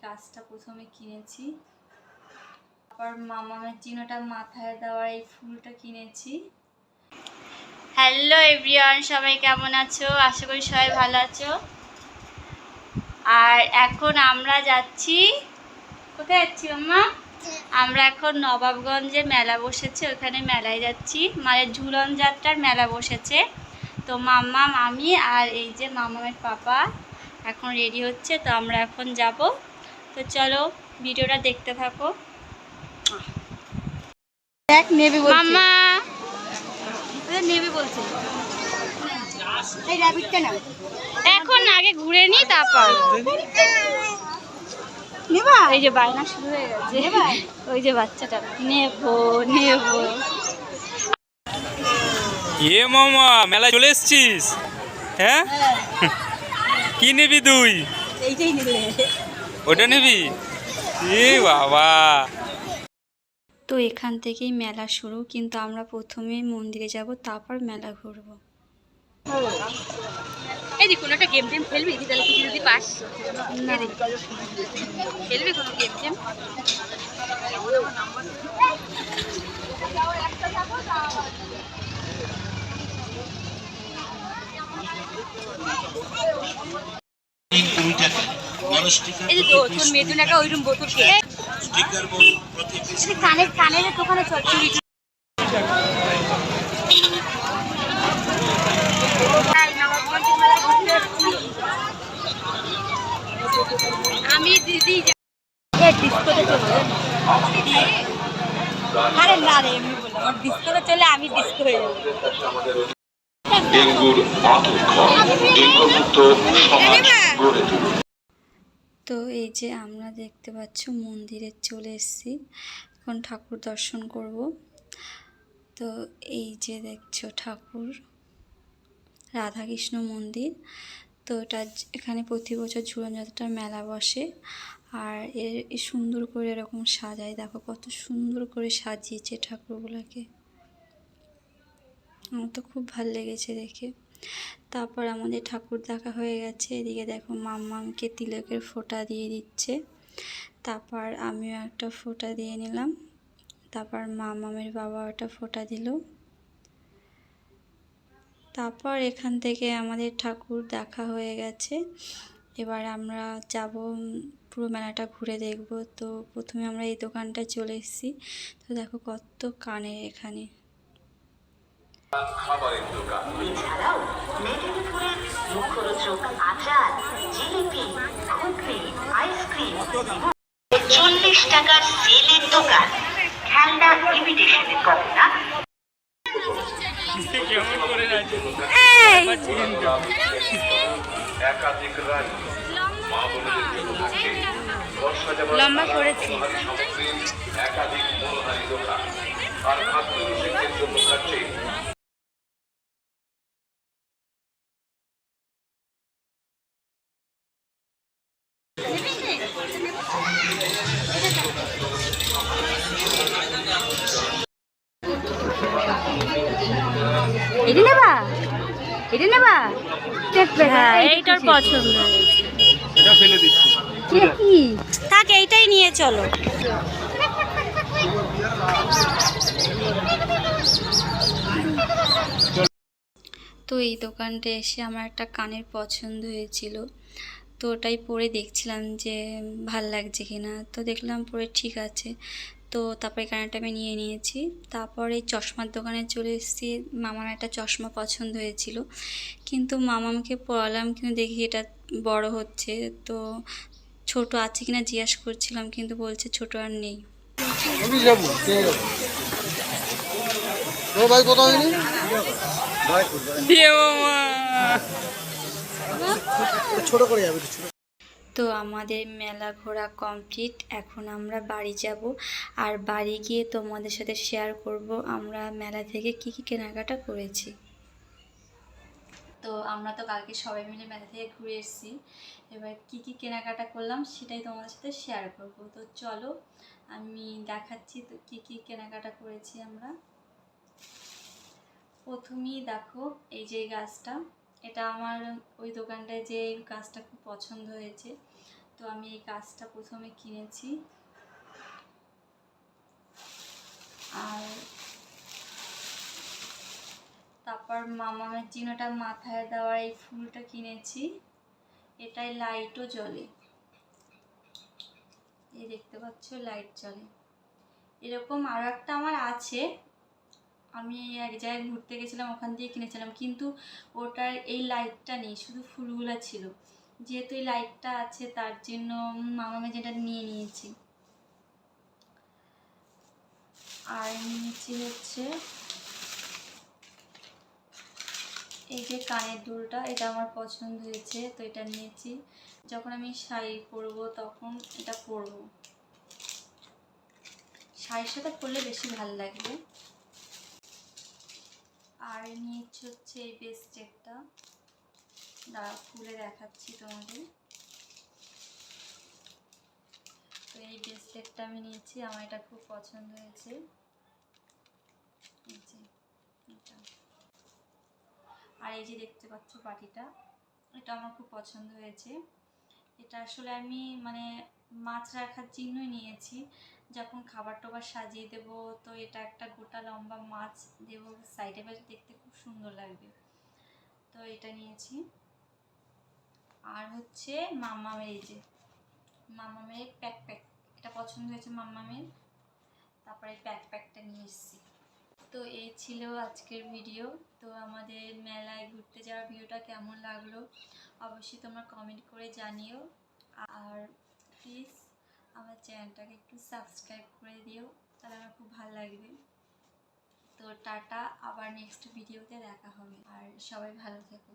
গাছটা প্রথমে কিনেছি, তারপর মামামের চিহ্নটা মাথায় দেওয়ার এই ফুলটা কিনেছি। হ্যালো এভরিওয়ান, সবাই কেমন আছো? আশা করি সবাই ভালো আছো। আর এখন আমরা যাচ্ছি, কোথায় যাচ্ছি মাম্মা? আমরা এখন নবাবগঞ্জে মেলা বসেছে, ওখানে মেলায় যাচ্ছি। মায়ের ঝুলন যাত্রার মেলা বসেছে। তো মাম্মাম, আমি আর এই যে মামামের পাপা এখন রেডি হচ্ছে। তো আমরা এখন যাব। তো চলো ভিডিওটা দেখতে থাকো। দেখ নেবে বলছে, মাম্মা নেবে বলছে। এই র‍্যাবিটটা নাও এখন, আগে ঘুরে নি তারপর নেবা। এই যে বায়না শুরু হয়ে গেছে, ওই যে বাচ্চাটা নেবো নেবো। এ মামা, মেলায় চলে এসছিস? হ্যাঁ, কি নিবি তুই? এইটাই নেবে। ওটা নিবি? এ বাবা! তো এখান থেকেই মেলা শুরু, কিন্তু আমরা প্রথমে মন্দিরে যাব, তারপর মেলা ঘুরবো। এই যে কোনো একটা গেম টেম খেলবি তাহলে কিছু যদি পাস না, খেলবি কোনো গেম টেম? এই যে তোর মেদুন একটা ওইরকম বোতল খেয়ে কানের কানের দোকানে চল চুরি। আমি দিদি ডিস্কোতে চলে, আরে না রে এমনি বললাম, আমার ডিস্কোতে চলে আমি ডিস্কো হয়ে যাবো। ডেঙ্গুর আতঙ্ক ডেঙ্গুমুক্ত সমাজ গড়ে তুলুন। তো এই যে আমরা দেখতে পাচ্ছ মন্দিরে চলে এসেছি, এখন ঠাকুর দর্শন করব। তো এই যে দেখছো ঠাকুর, রাধাকৃষ্ণ মন্দির। তো এটা এখানে প্রতি বছর ঝুলন যাত্রার মেলা বসে, আর এর সুন্দর করে এরকম সাজায়, দেখো কত সুন্দর করে সাজিয়েছে ঠাকুরগুলোকে। আমার তো খুব ভালো লেগেছে দেখে। তারপর আমাদের ঠাকুর দেখা হয়ে গেছে। এদিকে দেখো মাম্মামকে তিলকের ফোঁটা দিয়ে দিচ্ছে, তারপর আমিও একটা ফোঁটা দিয়ে নিলাম, তারপর মামামের বাবা একটা ফোঁটা দিল। তারপর এখান থেকে আমাদের ঠাকুর দেখা হয়ে গেছে। এবার আমরা যাব, পুরো মেলাটা ঘুরে দেখব। তো প্রথমে আমরা এই দোকানটায় চলে এসেছি। তো দেখো কত কানের এখানে। খাবারের দোকান এছাড়াও মেদিনীপুরের মুখরোচক আচার, জিলিপি, ঘুগনি, আইসক্রিম, 40 টাকার সেলের দোকান, খেলনা ইমিটেশনের গহনা। একাধিক রায় মা বোনদের জন্য থাকছে লম্বা করেছি। একাধিক মনোহারী দোকান আর খাদ্য নিষেধের জন্য থাকছে এটা নেবা, এটা নেবা, দেখবে। হ্যাঁ, এইটার পছন্দ হয়েছে। এটা ফেলে দিচ্ছি। কি থাক, এইটাই নিয়ে চলো। তো এই দোকানটা এসে আমার একটা কানের পছন্দ হয়েছিল, তো ওটাই পরে দেখছিলাম যে ভাল লাগছে কিনা। তো দেখলাম পরে ঠিক আছে, তো তারপরে কানেরটা আমি নিয়ে নিয়েছি। তারপরে এই চশমার দোকানে চলে এসেছি। মামার একটা চশমা পছন্দ হয়েছিল, কিন্তু মামামকে পরালাম, কিন্তু দেখি এটা বড় হচ্ছে। তো ছোট আছে কিনা জিজ্ঞাসা করছিলাম, কিন্তু বলছে ছোট আর নেই। ভাই কোথাও হয়নি ছোট করে যাবে। তো আমাদের মেলা ঘোরা কমপ্লিট, এখন আমরা বাড়ি যাব। আর বাড়ি গিয়ে তোমাদের সাথে শেয়ার করব আমরা মেলা থেকে কি কি কেনাকাটা করেছি। তো আমরা তো কালকে সবাই মিলে মেলা থেকে ঘুরে এসেছি, এবার কি কি কেনাকাটা করলাম সেটাই তোমাদের সাথে শেয়ার করব। তো চলো আমি দেখাচ্ছি তো কি কি কেনাকাটা করেছি আমরা। প্রথমেই দেখো এই যে গাছটা, এটা আমার ওই দোকানটায় যে গাছটা খুব পছন্দ হয়েছে। তো আমি এই গাছটা প্রথমে কিনেছি, আর তারপর মামামের চিহ্নটা মাথায় দেওয়ার এই ফুলটা কিনেছি। এটাই লাইটও জ্বলে, এই দেখতে পাচ্ছ লাইট জ্বলে। এরকম আরও একটা আমার আছে, আমি এক জায়গায় ঘুরতে গেছিলাম, ওখান দিয়ে কিনেছিলাম, কিন্তু ওটার এই লাইটটা নেই, শুধু ফুলগুলো ছিল। যেহেতু এই লাইটটা আছে তার জন্য মামামে যেটা নিয়ে নিয়েছি। আর নিয়েছি হচ্ছে এই যে কানের দুলটা, এটা আমার পছন্দ হয়েছে, তো এটা নিয়েছি। যখন আমি শাড়ি পরবো তখন এটা পরবো, শাড়ির সাথে পরলে বেশি ভালো লাগবে। আর নিয়েছি হচ্ছে এই ব্রেসলেটটা, দাঁড়া খুলে দেখাচ্ছি তোমাদের। তো এই ব্রেসলেটটা আমি নিয়েছি, আমার এটা খুব পছন্দ হয়েছে। এই যে এটা, আর এই যে দেখতে পাচ্ছ বাটিটা, এটা আমার খুব পছন্দ হয়েছে। এটা আসলে আমি মানে মাছ রাখার জন্যই নিয়েছি, যখন খাবার টাবার সাজিয়ে দেবো তো এটা একটা গোটা লম্বা মাছ দেবো সাইডে, বেশ দেখতে খুব সুন্দর লাগবে, তো এটা নিয়েছি। আর হচ্ছে মামামের, এই যে মামামের প্যাক, এটা পছন্দ হয়েছে মামামের, তারপরে প্যাকটা নিয়ে এসেছি। তো এই ছিল আজকের ভিডিও। তো আমাদের মেলায় ঘুরতে যাওয়ার ভিডিওটা কেমন লাগলো অবশ্যই তোমরা কমেন্ট করে জানিও, আর প্লিজ আমার চ্যানেলটাকে একটু সাবস্ক্রাইব করে দিও, তাহলে আমার খুব ভালো লাগবে। তো টাটা, আবার নেক্সট ভিডিওতে দেখা হবে, আর সবাই ভালো থেকো।